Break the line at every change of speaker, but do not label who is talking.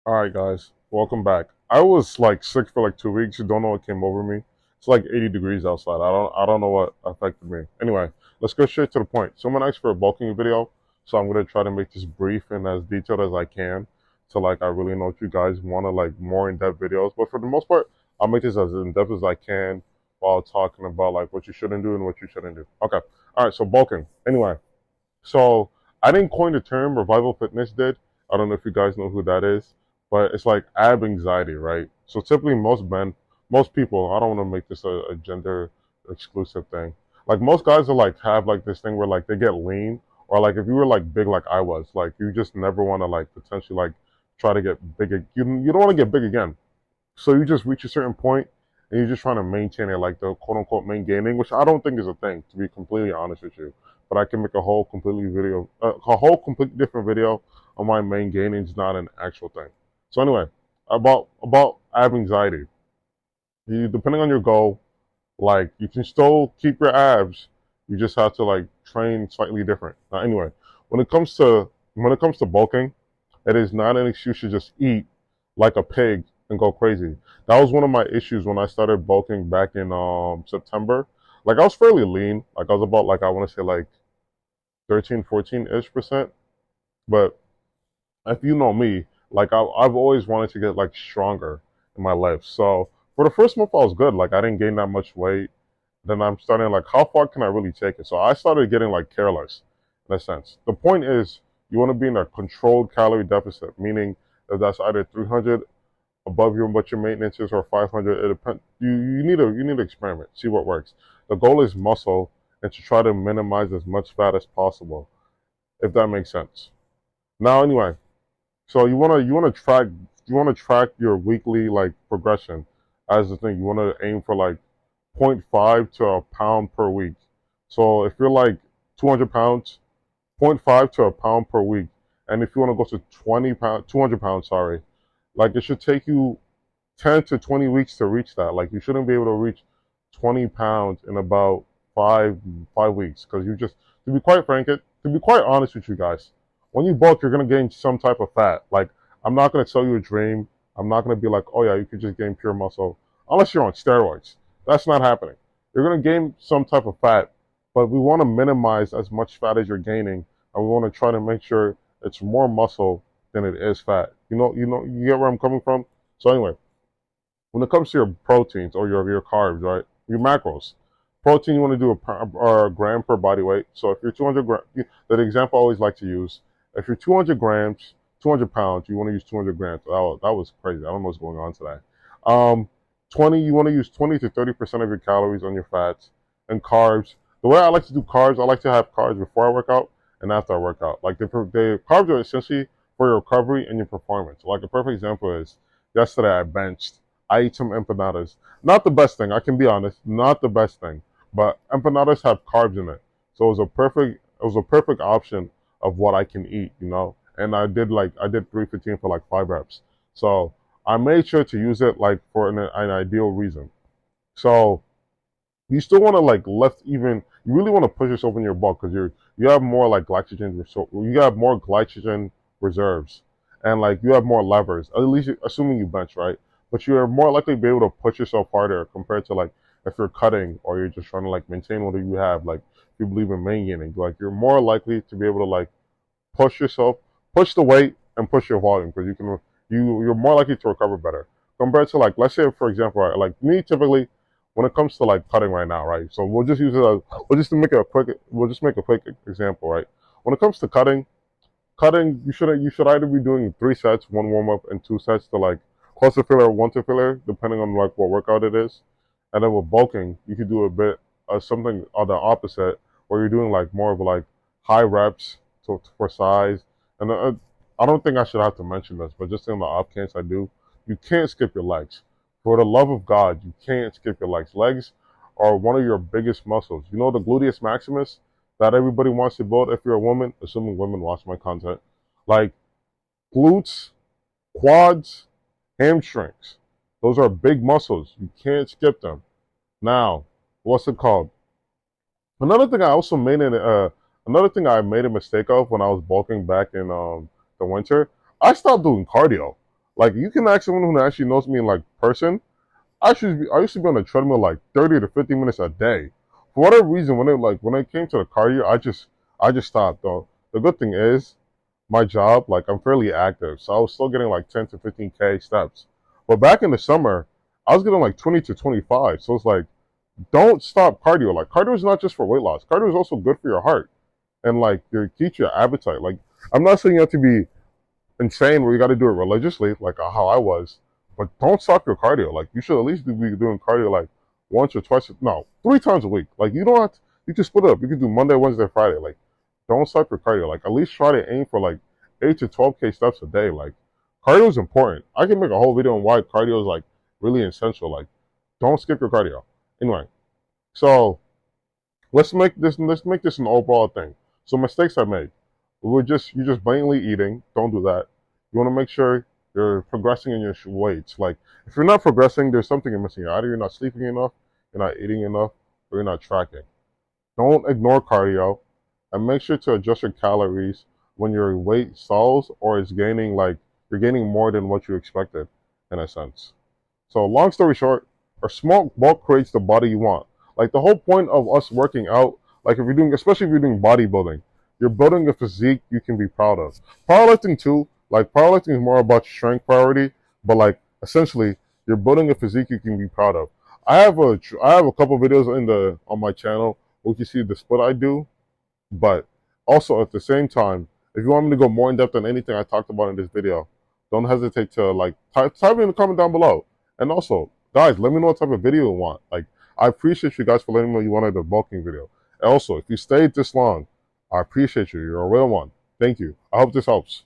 Alright guys, welcome back. I was like sick for like 2 weeks. You don't know what came over me. It's like 80 degrees outside. I don't know what affected me. Anyway, let's go straight to the point. Someone asked for a bulking video, so I'm gonna try to make this brief and as detailed as I can. So like I really know what you guys want to like more in-depth videos. But for the most part, I'll make this as in-depth as I can while talking about like what you shouldn't do and what you shouldn't do. Okay. Alright, so bulking. Anyway, so I didn't coin the term, Revival Fitness did. I don't know if you guys know who that is, but it's like ab anxiety, right? So typically most men, most people, I don't want to make this a gender exclusive thing. Like most guys are like have like this thing where like they get lean, or like if you were like big like I was, like you just never want to like potentially like try to get big. You don't want to get big again. So you just reach a certain point and you're just trying to maintain it, like the quote unquote main gaining, which I don't think is a thing, to be completely honest with you. But I can make a whole completely different video on why main gaining is not an actual thing. So anyway, about ab anxiety. Depending on your goal, like you can still keep your abs. You just have to like train slightly different. Now, anyway, when it comes to bulking, it is not an excuse to just eat like a pig and go crazy. That was one of my issues when I started bulking back in September. Like I was fairly lean. Like I was about like I want to say like 13, 14-ish%. But if you know me, like I've always wanted to get like stronger in my life. So for the first month I was good. Like I didn't gain that much weight. Then I'm starting like how far can I really take it? So I started getting like careless in a sense. The point is you want to be in a controlled calorie deficit, meaning that that's either 300 above your what your maintenance is or 500. It depends. You need to experiment, see what works. The goal is muscle and to try to minimize as much fat as possible, if that makes sense. Now, anyway, so you wanna track your weekly like progression as the thing. You wanna aim for like zero point 0.5 to a pound per week. So if you're like 200 pounds, zero point 0.5 to a pound per week. And if you want to go to 20 pounds, 200 pounds, sorry, like it should take you 10 to 20 weeks to reach that. Like you shouldn't be able to reach 20 pounds in about five weeks because to be quite frank, to be quite honest with you guys, when you bulk, you're gonna gain some type of fat. Like I'm not gonna tell you a dream. I'm not gonna be like, oh yeah, you could just gain pure muscle unless you're on steroids. That's not happening. You're gonna gain some type of fat, but we want to minimize as much fat as you're gaining, and we want to try to make sure it's more muscle than it is fat. You get where I'm coming from. So anyway, when it comes to your proteins or your carbs, right? Your macros. Protein, you want to do a gram per body weight. So if you're 200 grams, the example I always like to use, if you're 200 grams, 200 pounds, you want to use 200 grams. That was crazy. I don't know what's going on today. 20, you want to use 20 to 30% of your calories on your fats and carbs. The way I like to do carbs, I like to have carbs before I work out and after I work out. Like the carbs are essentially for your recovery and your performance. Like a perfect example is yesterday I benched. I ate some empanadas. Not the best thing, I can be honest, not the best thing. But empanadas have carbs in it. So it was a perfect option of what I can eat. And I did 315 for like 5 reps. So I made sure to use it like for an ideal reason. So you still want to like lift even you really want to push yourself in your bulk because you have more like glycogen so you have more glycogen reserves and like you have more levers at least assuming you bench, right? But you're more likely to be able to push yourself harder compared to like if you're cutting or you're just trying to like maintain what you have, like if you believe in main gaining, like you're more likely to be able to like push yourself, push the weight, and push your volume because you're more likely to recover better compared to like let's say for example, right, like me typically when it comes to like cutting right now, right? So we'll just make a quick example, right? When it comes to cutting you should either be doing 3 sets, one warm up and 2 sets to like cluster filler, one to filler, depending on like what workout it is. And then with bulking, you could do a bit something on the opposite, where you're doing like more of like high reps for size. And I don't think I should have to mention this, but just in the off chance I do, you can't skip your legs. For the love of God, you can't skip your legs. Legs are one of your biggest muscles. You know the gluteus maximus that everybody wants to build if you're a woman, assuming women watch my content. Like glutes, quads, hamstrings. Those are big muscles. You can't skip them. Now, what's it called? Another thing I also made in another thing I made a mistake of when I was bulking back in the winter, I stopped doing cardio. Like you can ask someone who actually knows me in like person. I used to be on a treadmill like 30 to 50 minutes a day. For whatever reason, when it came to the cardio, I just stopped though. The good thing is my job, like I'm fairly active, so I was still getting like 10 to 15K steps. But back in the summer, I was getting like 20 to 25. So it's like, don't stop cardio. Like cardio is not just for weight loss. Cardio is also good for your heart and like your keeps your appetite. Like I'm not saying you have to be insane where you got to do it religiously, like how I was. But don't stop your cardio. Like you should at least be doing cardio like once or twice, no, 3 times a week. Like you don't have to, you can split it up. You can do Monday, Wednesday, Friday. Like don't stop your cardio. Like at least try to aim for like 8 to 12K steps a day. Like cardio is important. I can make a whole video on why cardio is like really essential. Like don't skip your cardio. Anyway, so let's make this an overall thing. So mistakes I made. You're just blatantly eating. Don't do that. You want to make sure you're progressing in your weights. Like if you're not progressing, there's something you're missing. Either you're not sleeping enough, you're not eating enough, or you're not tracking. Don't ignore cardio, and make sure to adjust your calories when your weight stalls or is gaining like you're gaining more than what you expected, in a sense. So long story short, a small bulk creates the body you want. Like the whole point of us working out, like if you're doing, especially if you're doing bodybuilding, you're building a physique you can be proud of. Powerlifting too, like powerlifting is more about strength priority, but like essentially you're building a physique you can be proud of. I have a couple videos in the on my channel where you can see the split I do, but also at the same time, if you want me to go more in depth on anything I talked about in this video, don't hesitate to like type in the comment down below. And also, guys, let me know what type of video you want. Like, I appreciate you guys for letting me know you wanted a bulking video. And also, if you stayed this long, I appreciate you. You're a real one. Thank you. I hope this helps.